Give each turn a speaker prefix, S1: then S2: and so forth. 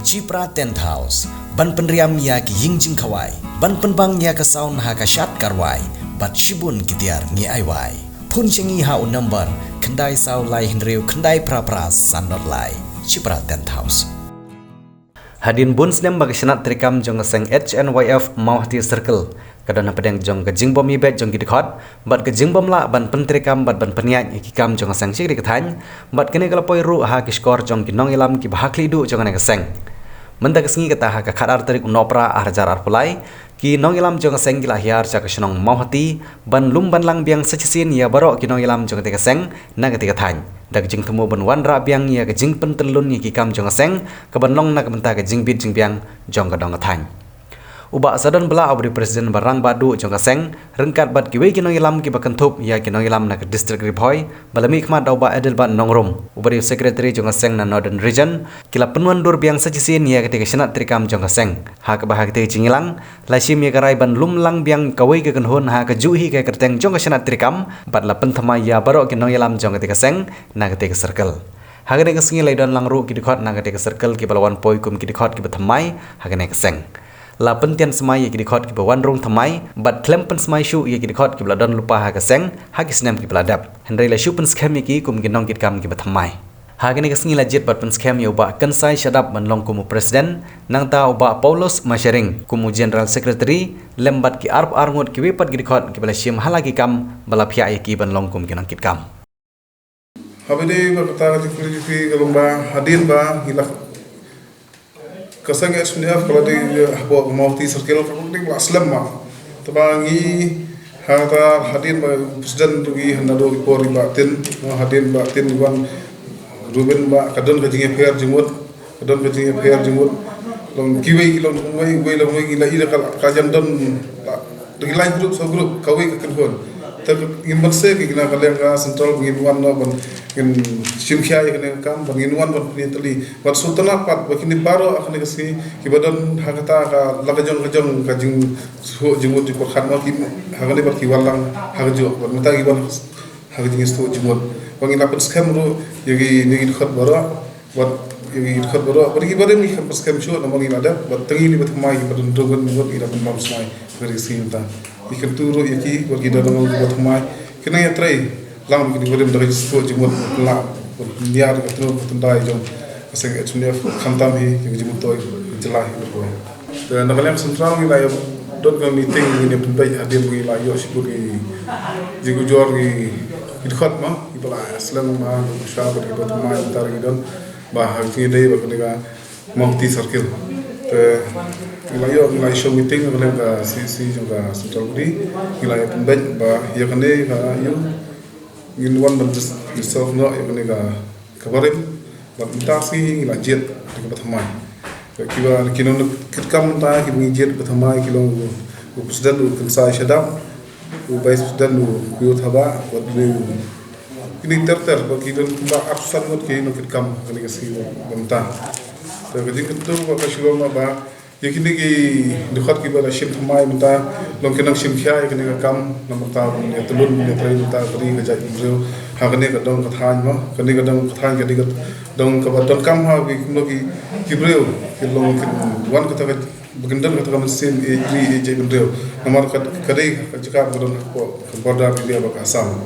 S1: Cipra Tent House, ban penriam ya ki yingjing kawai, ban penbang ya ka saun ha ka syat karwai, bat shibun kitiar ngi aiwai. Pun cengi ha un number, kendai sau lai hinriu kendai pra-pras sanot lai. Cipra Tent House. Hadin bun snem bagi senat trikam jong seng HNYF Mauhati Circle. Kadang pedang jong ke jingbom ibet jong gidikot, bat ke jingbom la ban pentrikam bat ban peniat ikikam jong seng cikri ketany, bat kene kalapoi ru ha kiskor jong kinong ilam ki bahakli du jong ane keseng. Menda kesengi kata ha kakadar terik unopra arjar arpulai, ki nong ilam jong seng gila hiar cak senong Mauhati, ban lum ban lang biang secisin ya barok ki nong ilam jong ketika seng, na ketika tany. Dak jing temu ban wanra biang ya ke jing pentelun ya kikam jong seng, ke ban long na ke benta ke jing bit jing biang jong kedong ketany. Ubak sadon bela abri presiden barang badu jong seng rengkat bat kiwe kinong ilam ki bakentup ya kinong ilam na ke distrik Riphoy balami khmat dauba edel bat nongrum ubari secretary jong seng na northern region kila penuan dur biang sajisin ya ketika senat trikam jong seng ha ke bahag te jingilang lasim ya karai ban lum lang biang kawe ke kenhun ha ke juhi ke kerteng jong senat trikam bat la penthama ya barok kinong ilam jong ketika seng na ketika circle hagane ke sengi laidon langru ki dikot na ketika circle ki balawan poi kum ki dikot ki bethamai hagane ke seng la pentian semai ye kidikot ki bawan rong thamai bat klempen semai shu ye kidikot ki bladon lupa ha kaseng ha kisnem ki bladap henry la shu pen scam ki kum ginong kit kam ki bathamai ha gani kasngi la jet bat pen scam ye uba kansai shadap man long kumu president nang ta uba Paulus Masharing kumu general secretary lembat ki arp arngot ki wepat kidikot ki bala shim halagi kam bala phya ye ki ban long kum ginong kit kam
S2: habide bakta ki galumba hadin ba hilak kasang SNF kalau di buat Mauhati Circle kalau di Aslam mah, tebangi hata hadin presiden tugi hendak ikor batin, hadin batin iwan Ruben ba kadon kajing FR jemut, long kiwi long way gila ida kajan don, di lain grup so grup kawe kekenhon. Tapi ingin bersih kita kalian ke sentral penginuan no ban ingin simkia ya kena kam penginuan ban penitali ban sultan apa begini baru akan dikasih kibadan hakata ka lakajong kajing suhu jemut di perkan no kim hakani berkiwalang hakajo ban mata kiban hakajing suhu jemut bangin apa skam ru yagi nigi dekat baru buat yagi dekat baru bagi badan ni kan skam show nama ni ada buat tengi ni bertemai kibadan dogon buat ida pun mampu semai dari sini ikan turu yaki bagi dalam buat mai kena ya try lang bagi boleh dari situ jemut lang biar ketemu tendai jom asing SNF khantam hi yang jemut toy jelah berboy dan kalian sentral wilayah dot meeting ini pentai hadir wilayah sebut jigu jor di dekat mah itulah aslan mah syabab di buat mai antar gidon bah ini bagi Mauhati Circle wilayah show meeting kalian ke sisi juga sentral budi wilayah pendek bah ya kene ka yu ginwan bentus self no ya kene ka kabarim bat mutasi ila jet di bathamai kiba kinon kitkam ta ki jet bathamai kilong presiden u kansai shadam u vice president u yu thaba wat ini terter bagi don ba absan wat ki no kitkam kene ka si banta to kajing kentu ba kasilong ba yakini ki dekat ki bala shim thamai menta long kenang shim khya yakini ka kam namta ya tulun ya trai menta kari ka jai bro ha kane ka dong ka than ma kane ka dong ka than ka digat dong ka badon kam ha ki no ki bro ki long ki wan ka ta begendan ka ta mesin e jai bro namar ka kare ka jika bodon ko border dia ba ka sam